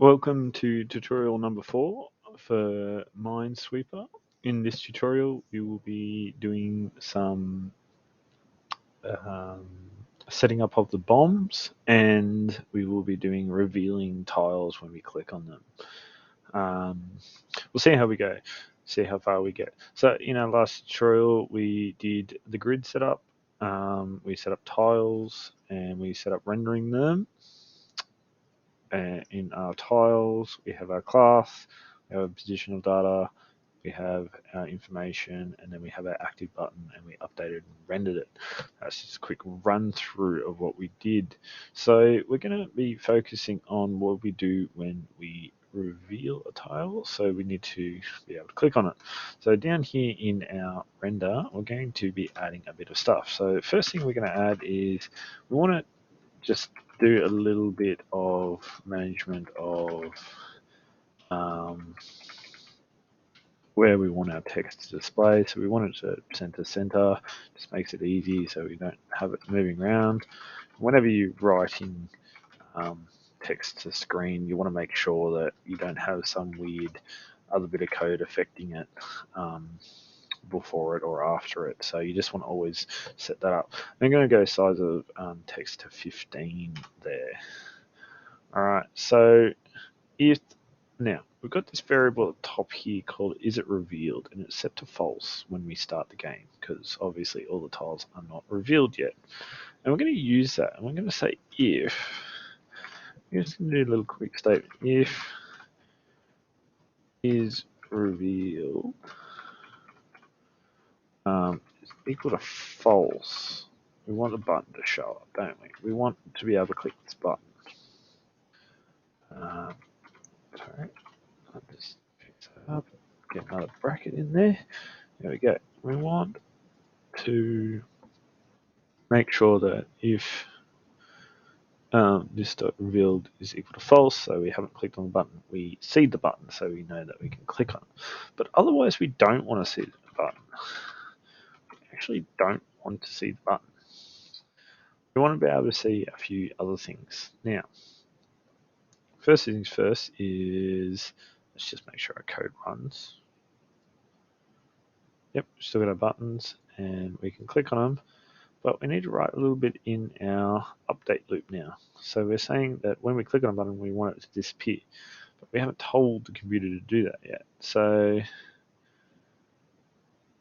Welcome to tutorial number 4 for Minesweeper. In this tutorial, we will be doing some um, setting up of the bombs, and we will be doing revealing tiles when we click on them. We'll see how we go, see how far we get. So in our last tutorial, we did the grid setup, we set up tiles, and we set up rendering them. In our tiles, we have our class, we have a positional data, we have our information, and then we have our active button, and we updated and rendered it. That's just a quick run through of what we did. So we're going to be focusing on what we do when we reveal a tile. So we need to be able to click on it. So down here in our render, we're going to be adding a bit of stuff. So first thing we're going to add is we want to just do a little bit of management of where we want our text to display. So we want it to center, just makes it easy so we don't have it moving around. Whenever you're writing text to screen, you want to make sure that you don't have some weird other bit of code affecting it before it or after it. So you just want to always set that up. I'm going to go size of text to 15 there. All right, so if now we've got this variable at the top here called is it revealed, and it's set to false when we start the game because obviously all the tiles are not revealed yet. And we're going to use that, and we're going to say if. We're just going to do a little quick statement. If is revealed is equal to false. We want the button to show up, don't we? We want to be able to click this button. Sorry, I'll just fix that up. Get another bracket in there. There we go. We want to make sure that if this dot revealed is equal to false, so we haven't clicked on the button, we see the button so we know that we can click on it. But otherwise we don't want to see the button. We actually don't want to see the button. We want to be able to see a few other things. Now, first things first is, let's just make sure our code runs. Yep, still got our buttons and we can click on them, but we need to write a little bit in our update loop now. So we're saying that when we click on a button, we want it to disappear, but we haven't told the computer to do that yet. So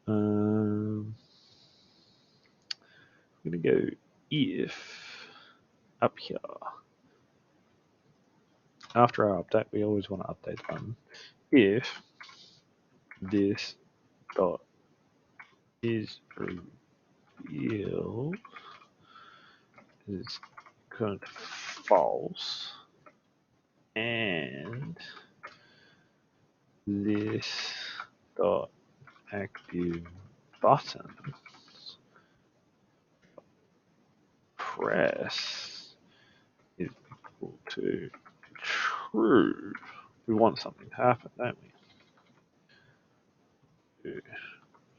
I'm going to go if up here. After our update, we always want to update the button. If this dot is revealed is current false, and this dot active button press is equal to true. We want something to happen, don't we?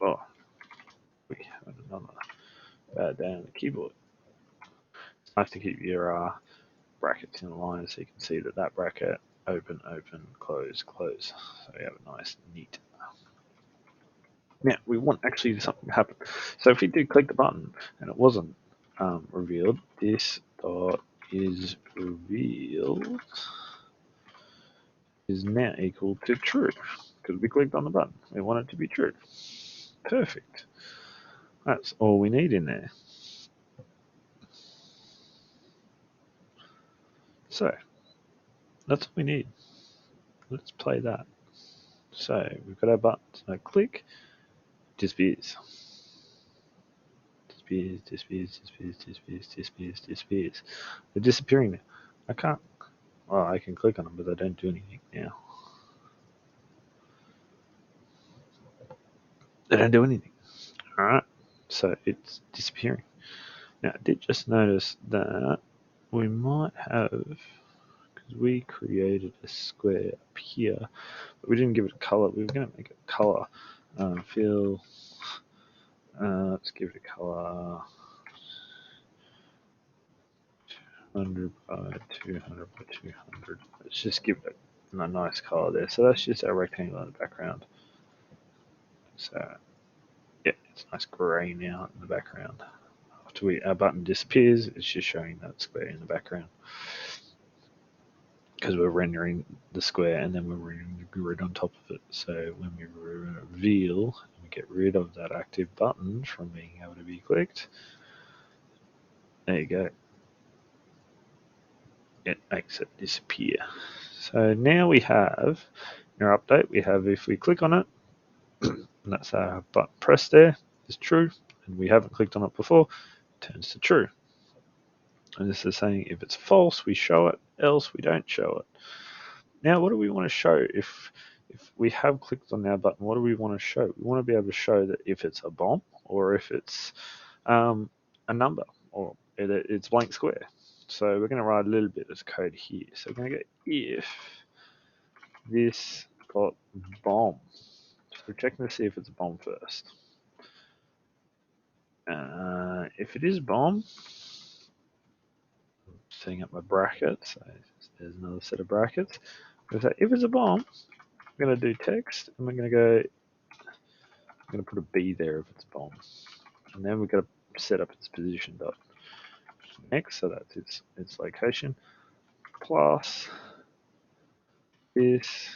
Oh, we have another bad day on the keyboard. It's nice to keep your brackets in line so you can see that that bracket open, open, close, close. So we have a nice, neat. Now we want actually something to happen. So if we do click the button and it wasn't revealed, this dot is revealed is now equal to true because we clicked on the button. We want it to be true. Perfect. That's all we need in there. So that's all we need. Let's play that. So we've got our buttons. Now click, disappears. Disappears, disappears, disappears, disappears, disappears, disappears. They're disappearing now. I can't. Well, I can click on them, but they don't do anything now. They don't do anything. Alright, so it's disappearing. Now, I did just notice that we might have, because we created a square up here, but we didn't give it a color. We were going to make it a color. Fill, let's give it a color. 200 by 200 by 200. Let's just give it a nice color there. So that's just our rectangle in the background. So yeah, it's nice grey now in the background. After our button disappears, it's just showing that square in the background because we're rendering the square and then we're rendering the grid on top of it. So when we reveal, we get rid of that active button from being able to be clicked. There you go. It makes it disappear. So now we have, in our update, we have if we click on it, and that's our button press there, is true, and we haven't clicked on it before, it turns to true. And this is saying if it's false, we show it, else we don't show it. Now, what do we want to show if we have clicked on our button? What do we want to show? We want to be able to show that if it's a bomb or if it's a number or it's blank square. So we're going to write a little bit of code here. So we're going to go if this got bomb. So we're checking to see if it's a bomb first. If it is bomb, setting up my brackets. So there's another set of brackets. Say if it's a bomb, I'm going to do text, and we're going to go. I'm going to put a B there if it's a bomb, and then we're going to set up its position dot next, so that's its location plus this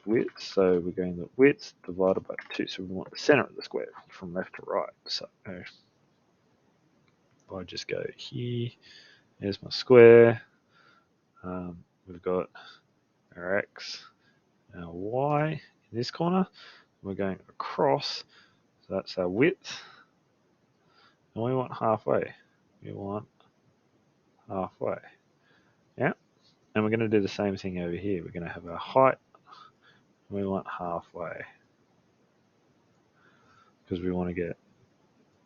width. So we're going the width divided by 2. So we want the center of the square from left to right. So if I just go here, there's my square. We've got our x, our y in this corner. We're going across, so that's our width. And we want halfway. We want halfway. Yeah. And we're going to do the same thing over here. We're going to have our height. And we want halfway. Because we want to get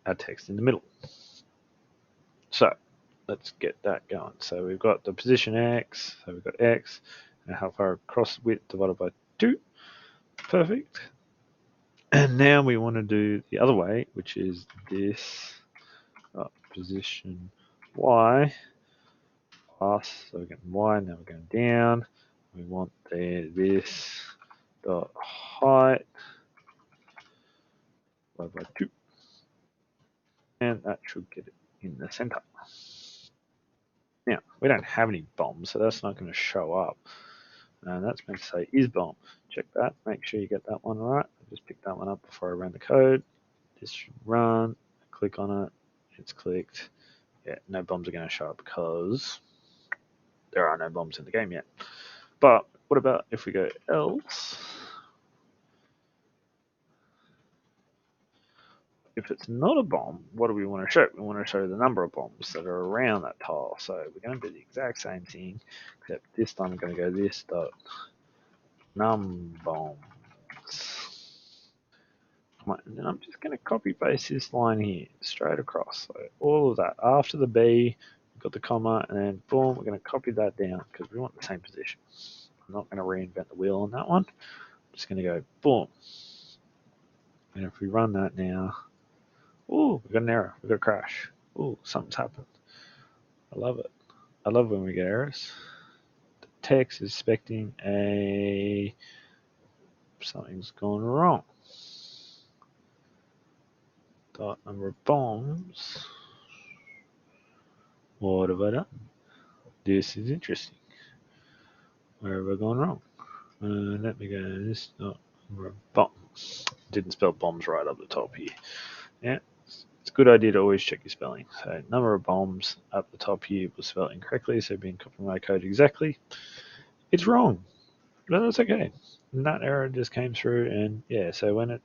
our text in the middle. So let's get that going. So we've got the position x. So we've got x. And how far across width divided by 2. Perfect. And now we want to do the other way, which is this position y plus. So we're getting y, now we're going down. We want this dot height divided by 2. And that should get it in the center. Now, we don't have any bombs, so that's not going to show up. And that's meant to say is bomb. Check that. Make sure you get that one right. I just picked that one up before I ran the code. This should run. Click on it. It's clicked. Yeah, no bombs are going to show up because there are no bombs in the game yet. But what about if we go else? If it's not a bomb, what do we want to show? We want to show the number of bombs that are around that tile. So we're going to do the exact same thing, except this time I'm going to go this dot num bombs. And then I'm just going to copy paste this line here straight across. So all of that after the B, we've got the comma, and then boom, we're going to copy that down because we want the same position. I'm not going to reinvent the wheel on that one. I'm just going to go boom. And if we run that now, ooh, we got an error. We got a crash. Ooh, something's happened. I love it. I love when we get errors. The text is expecting something's gone wrong. Dot number of bombs. What have I done? This is interesting. Where have I gone wrong? Let me go. This dot number of bombs. Didn't spell bombs right up the top here. Yeah, it's a good idea to always check your spelling. So number of bombs up the top here was spelled incorrectly, so being copied my code exactly. It's wrong. No, that's okay. And that error just came through, and yeah. So when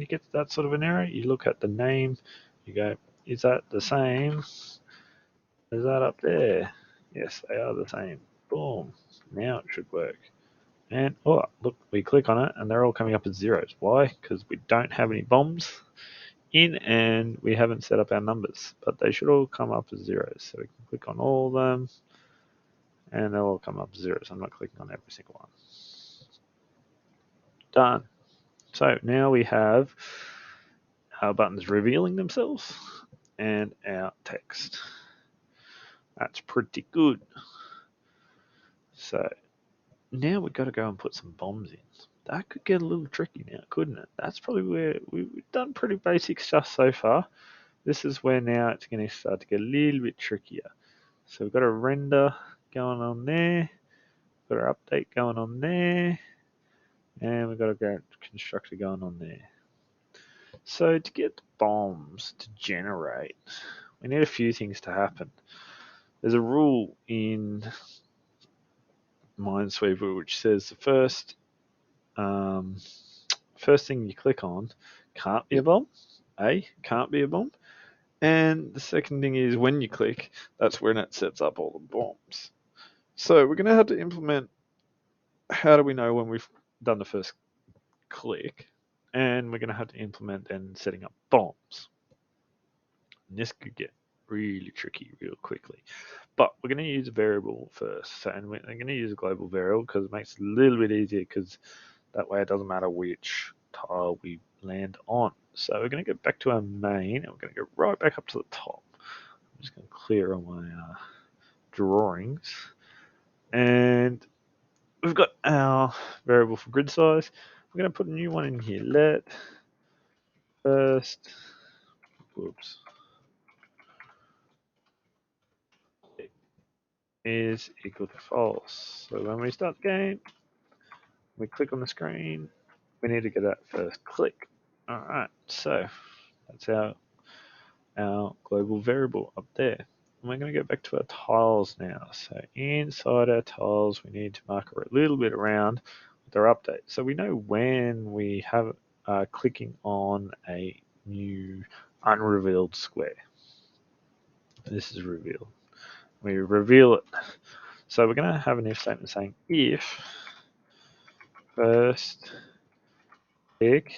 you get that sort of an error, you look at the name. You go, is that the same as that up there? Yes, they are the same. Boom. Now it should work. And oh, look, we click on it, and they're all coming up as zeros. Why? Because we don't have any bombs in, and we haven't set up our numbers. But they should all come up as zeros. So we can click on all of them, and they'll all come up as zeros. I'm not clicking on every single one. Done. So now we have our buttons revealing themselves and our text. That's pretty good. So now we've got to go and put some bombs in. That could get a little tricky now, couldn't it? That's probably where we've done pretty basic stuff so far. This is where now it's going to start to get a little bit trickier. So we've got a render going on there, got our update going on there, and we've got a constructor going on there. So to get the bombs to generate, we need a few things to happen. There's a rule in Minesweeper which says the first thing you click on can't be a bomb. Can't be a bomb. And the second thing is when you click, that's when it sets up all the bombs. So we're going to have to implement how do we know when we've done the first click, and we're going to have to implement then setting up bombs. And this could get really tricky real quickly. But we're going to use a variable first. So, and we're going to use a global variable because it makes it a little bit easier because that way it doesn't matter which tile we land on. So we're going to go back to our main and we're going to go right back up to the top. I'm just going to clear all my drawings. And we've got our variable for grid size. We're going to put a new one in here. Let first, whoops, is equal to false. So when we start the game, we click on the screen, we need to get that first click. Alright, so that's our global variable up there. And we're going to go back to our tiles now. So inside our tiles, we need to mark a little bit around with our update. So we know when we have clicking on a new unrevealed square. This is revealed. We reveal it. So we're going to have an if statement saying if first click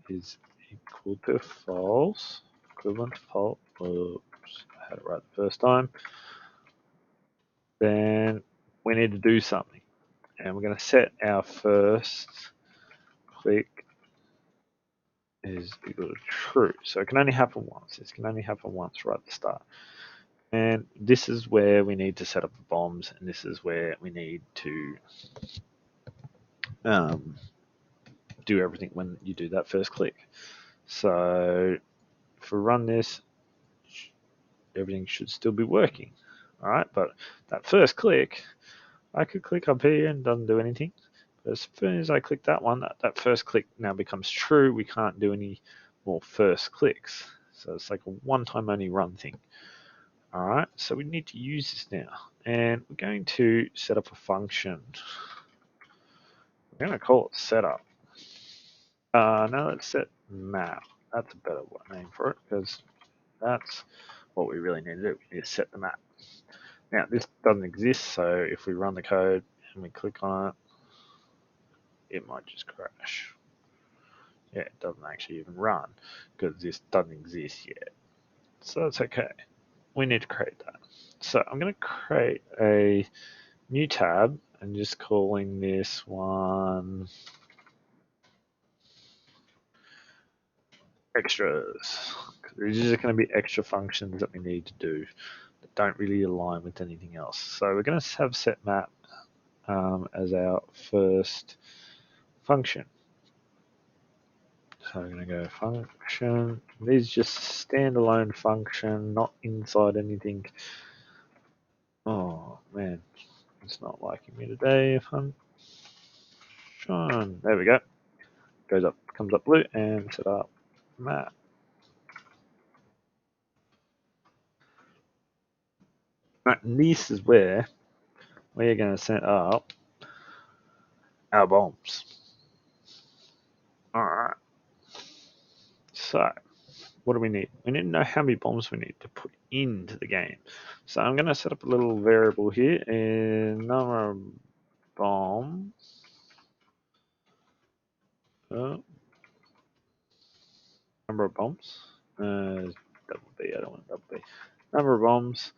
is equal to false, equivalent to false. Oops, I had it right the first time. Then we need to do something. And we're going to set our first click is equal to true. So it can only happen once. This can only happen once right at the start. And this is where we need to set up the bombs, and this is where we need to do everything when you do that first click. So if we run this, everything should still be working. All right, but that first click, I could click up here and it doesn't do anything. But as soon as I click that one, that first click now becomes true. We can't do any more first clicks. So it's like a one-time only run thing. All right, so we need to use this now. And we're going to set up a function. We're going to call it setup. Now let's set map. That's a better name for it because that's what we really need to do. We need to set the map. Now this doesn't exist, so if we run the code and we click on it, it might just crash. Yeah, it doesn't actually even run because this doesn't exist yet. So that's okay. We need to create that. So I'm going to create a new tab and just calling this one extras. There's just going to be extra functions that we need to do that don't really align with anything else. So we're going to have set map as our first function. So we're going to go function. This is just a standalone function, not inside anything. Oh man, it's not liking me today. Function. There we go. Goes up, comes up blue, and set up map. Right, and this is where we are going to set up our bombs. Alright. So, what do we need? We need to know how many bombs we need to put into the game. So I'm going to set up a little variable here, and number of bombs. Number of bombs. Double B, I don't want double B. Number of bombs.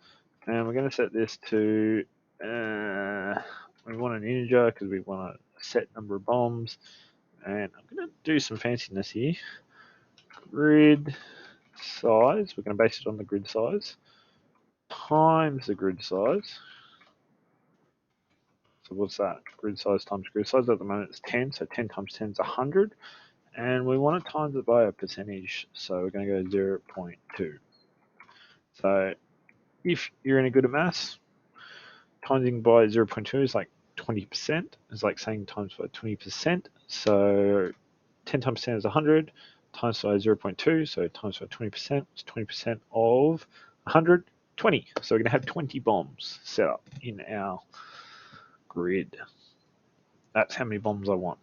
And we're going to set this to, we want an integer because we want a set number of bombs. And I'm going to do some fanciness here. Grid size, we're going to base it on the grid size. times the grid size. So what's that? Grid size times grid size. At the moment it's 10, so 10 times 10 is 100. And we want to times it by a percentage, so we're going to go 0.2. So if you're any good at maths, timesing by 0.2 is like 20%. It's like saying times by 20%. So 10 times 10 is 100, times by 0.2, so times by 20% is 20% of 100, 20. So we're going to have 20 bombs set up in our grid. That's how many bombs I want.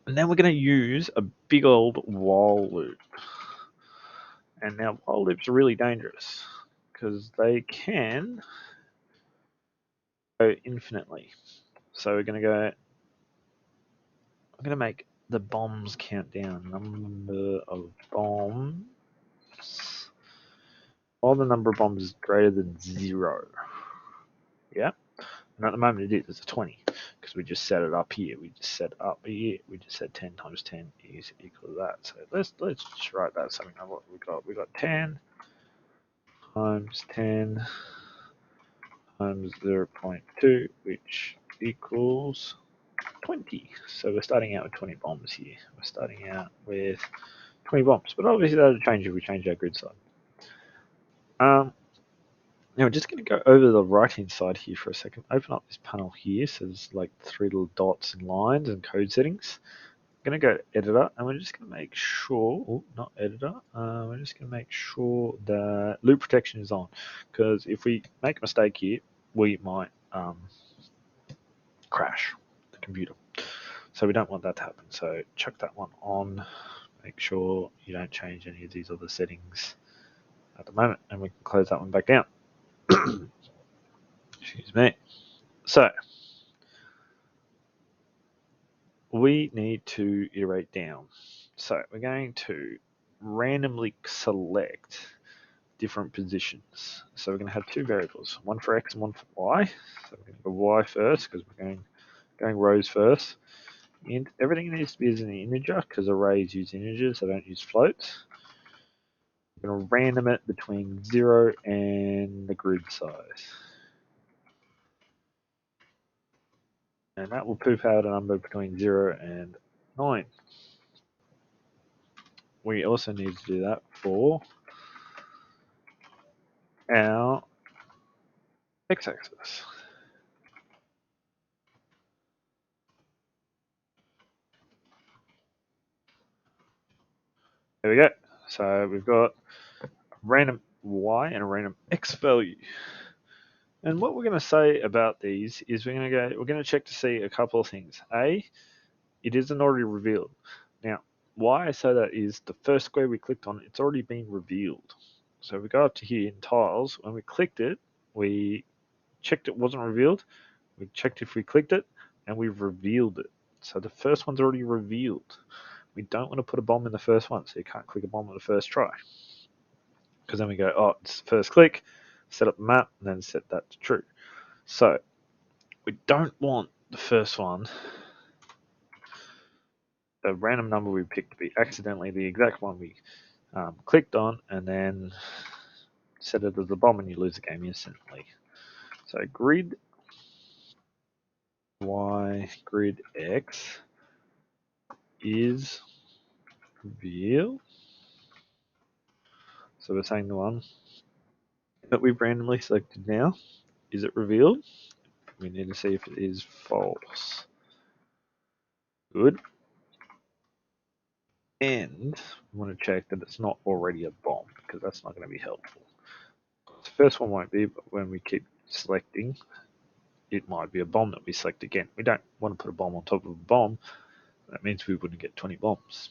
And then we're going to use a big old while loop. And now while loops are really dangerous because they can go infinitely. So we're going to go, I'm going to make the bombs count down. Number of bombs. While the number of bombs is greater than 0. Yeah? And at the moment it is, it's a 20. Because we just set it up here. We just set up here. We just said 10 times 10 is equal to that. So let's just write that so we know what we got. We got 10 times 10 times 0.2, which equals 20. So we're starting out with 20 bombs here. We're starting out with 20 bombs, but obviously that'll change if we change our grid size. Now we're just going to go over the right-hand side here for a second. Open up this panel here, so there's like 3 little dots and lines and code settings. I'm going to go to editor, and we're just going to make sure, not editor, we're just going to make sure that loop protection is on, because if we make a mistake here, we might crash the computer. So we don't want that to happen. So chuck that one on. Make sure you don't change any of these other settings at the moment, and we can close that one back down. Excuse me. So we need to iterate down. So we're going to randomly select different positions. So we're going to have 2 variables, one for x and one for y. So we're going to go y first because we're going rows first. And everything needs to be as an integer because arrays use integers, they don't use floats. We're going to random it between 0 and the grid size. And that will poop out a number between 0 and 9. We also need to do that for our x-axis. There we go. So we've got a random y and a random x value. And what we're going to say about these is we're going to check to see a couple of things. A, it isn't already revealed. Now, why I say that is the first square we clicked on, it's already been revealed. So we go up to here in tiles. When we clicked it, we checked it wasn't revealed. We checked if we clicked it, and we've revealed it. So the first one's already revealed. We don't want to put a bomb in the first one, so you can't click a bomb on the first try. Because then we go, oh, it's first click, set up the map, and then set that to true. So we don't want the first one, the random number we picked, to be accidentally the exact one we clicked on, and then set it as a bomb and you lose the game instantly. So grid y, grid x is reveal. So we're saying the one that we've randomly selected now, is it revealed? We need to see if it is false. Good. And we want to check that it's not already a bomb, because that's not going to be helpful. The first one won't be, but when we keep selecting, it might be a bomb that we select again. We don't want to put a bomb on top of a bomb. That means we wouldn't get 20 bombs.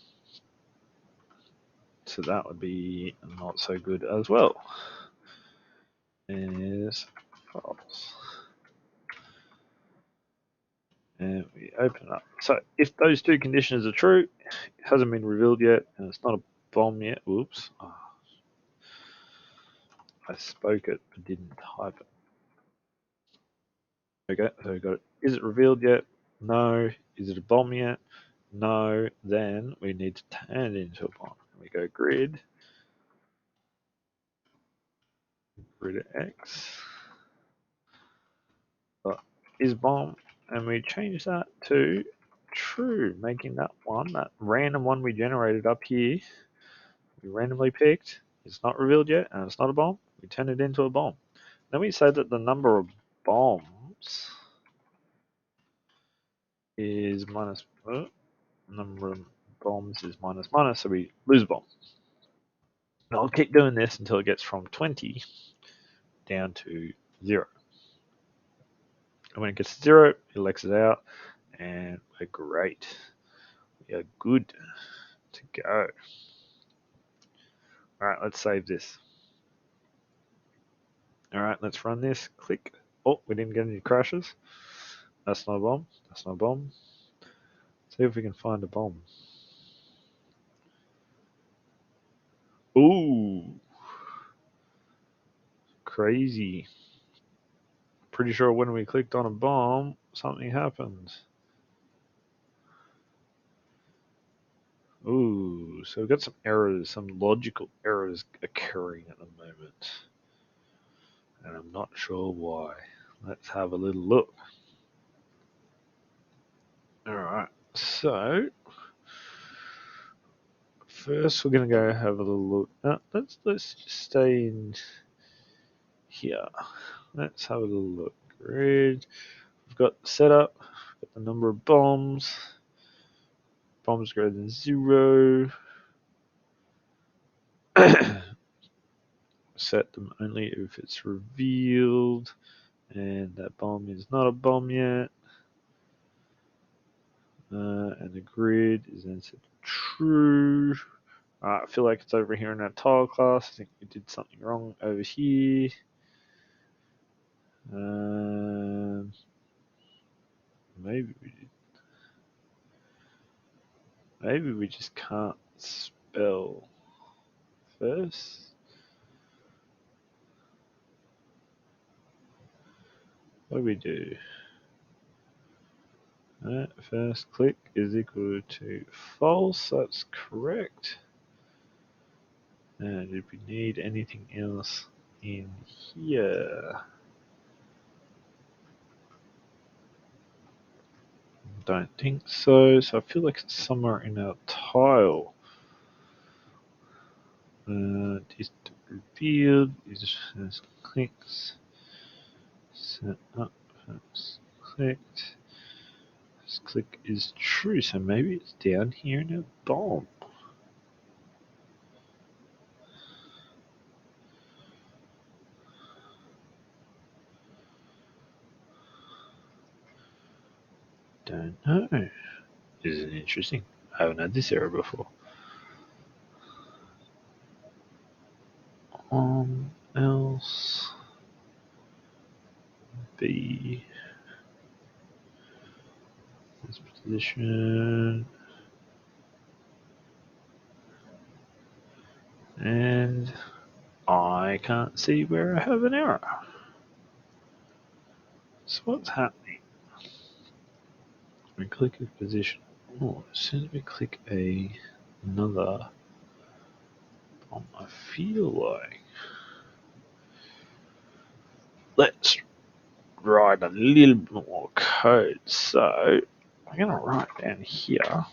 So that would be not so good as well. Is false. And we open it up. So if those 2 conditions are true, it hasn't been revealed yet, and it's not a bomb yet. Whoops. Oh. I spoke it, but didn't type it. Okay, so we got it. Is it revealed yet? No. Is it a bomb yet? No. Then we need to turn it into a bomb. We go grid rid of X. Is bomb, and we change that to true, making that one, that random one we generated up here, we randomly picked, it's not revealed yet, and it's not a bomb, we turn it into a bomb. Then we say that the number of bombs is minus, number of bombs is minus minus, so we lose a bomb. And I'll keep doing this until it gets from 20 down to 0. And when it gets to 0, it lexes out, and we're great. We are good to go. Alright, let's save this. Alright, let's run this. Click. Oh, we didn't get any crashes. That's not a bomb. That's not a bomb. See if we can find a bomb. Ooh. Crazy. Pretty sure when we clicked on a bomb, something happened. Ooh, so we've got some errors, some logical errors occurring at the moment. And I'm not sure why. Let's have a little look. Alright, so first we're gonna go have a little look. Let's just stay in here. Let's have a little look. Grid. We've got the setup, we've got the number of bombs. Bombs greater than 0. Set them only if it's revealed. And that bomb is not a bomb yet. And the grid is then set to true. I feel like it's over here in that tile class. I think we did something wrong over here. Maybe we did. Maybe we just can't spell first. What do we do? First click is equal to false. That's correct. And if we need anything else in here? Don't think so. So I feel like it's somewhere in our tile. Is revealed. Is clicks. Set up. First clicked. This click is true, so maybe it's down here in a bomb. Don't know. This is interesting. I haven't had this error before. Else B this position, and I can't see where I have an error. So what's happening? We click a position. Oh, as soon as we click another bomb, I feel like let's write a little bit more code. So I'm gonna write down here.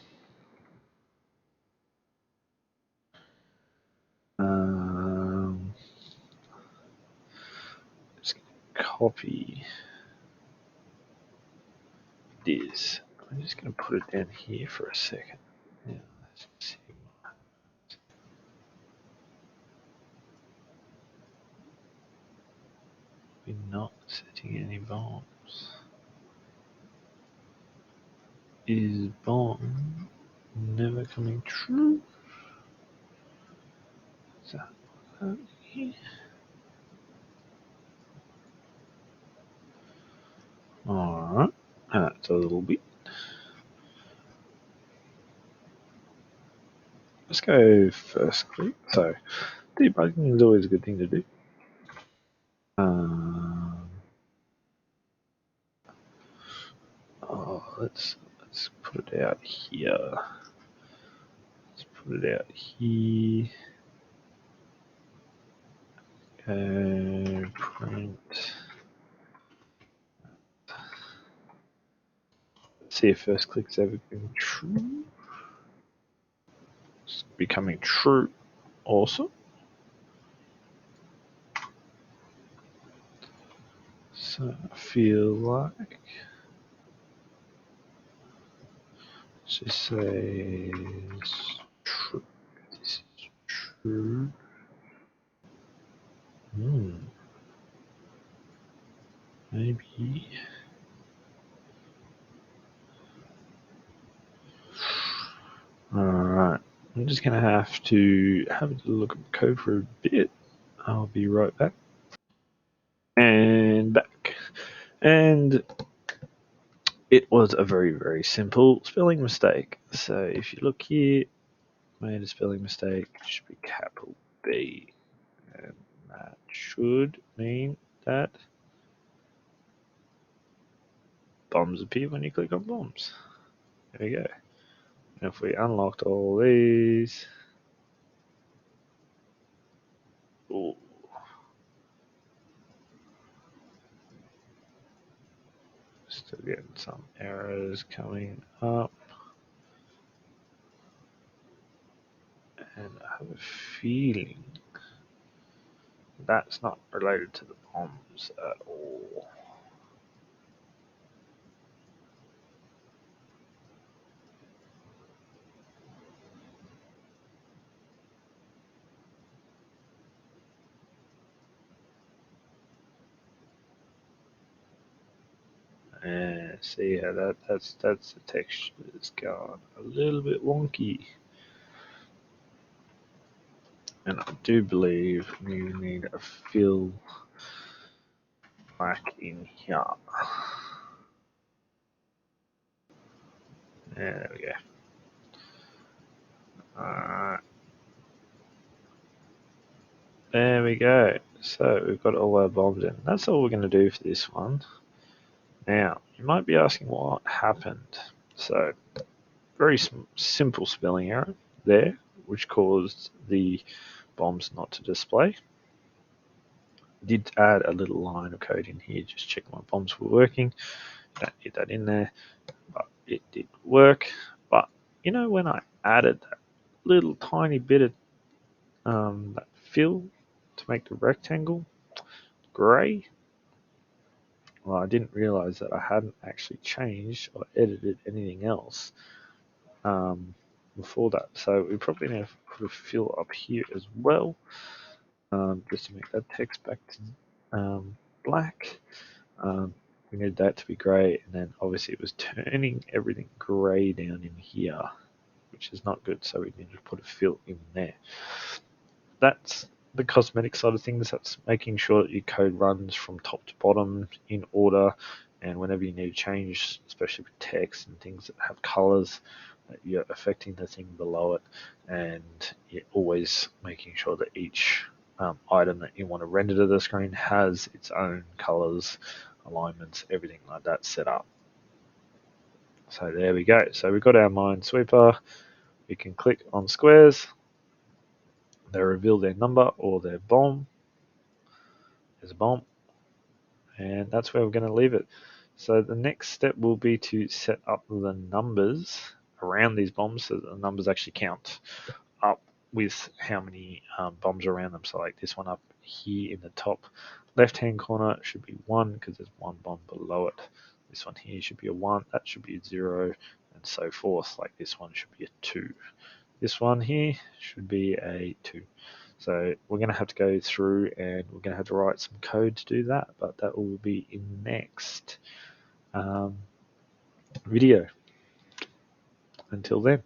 Just copy this. I'm just gonna put it down here for a second. Yeah, let's see. We're not setting any bombs. Is bomb never coming true? Is that here? Alright, that's a little bit. Let's go first click. So debugging is always a good thing to do. Let's put it out here. Let's put it out here. Okay, print. See if first click's ever been true. It's becoming true. Awesome. So I feel like she says true. This is true. Maybe. Alright. I'm just gonna have to have a look at the code for a bit. I'll be right back. And back. And it was a very, very simple spelling mistake. So if you look here, made a spelling mistake, it should be capital B. And that should mean that bombs appear when you click on bombs. There we go. And if we unlocked all these, ooh, still getting some errors coming up. And I have a feeling that's not related to the bombs at all. And see how that's the texture is gone a little bit wonky. And I do believe you need a fill back in here. There we go. Alright. There we go. So we've got all our bombs in. That's all we're going to do for this one. Now, you might be asking what happened. So, very simple spelling error there, which caused the bombs not to display. Did add a little line of code in here, just check my bombs were working. Don't need that in there, but it did work. But you know, when I added that little tiny bit of that fill to make the rectangle grey, well, I didn't realize that I hadn't actually changed or edited anything else before that. So we probably need to put a fill up here as well, just to make that text back to black. We need that to be grey, and then obviously it was turning everything grey down in here, which is not good, so we need to put a fill in there. That's the cosmetic side of things. That's making sure that your code runs from top to bottom in order, and whenever you need to change, especially with text and things that have colors, that you're affecting the thing below it, and you're always making sure that each item that you want to render to the screen has its own colors, alignments, everything like that set up. So there we go. So we've got our Minesweeper. We can click on squares. They reveal their number or their bomb. There's a bomb. And that's where we're going to leave it. So the next step will be to set up the numbers around these bombs so that the numbers actually count up with how many bombs are around them. So like this one up here in the top left hand corner should be 1 because there's one bomb below it. This one here should be a 1, that should be a 0, and so forth. Like this one should be a 2. This one here should be a 2. So we're going to have to go through and we're going to have to write some code to do that, but that will be in the next video. Until then.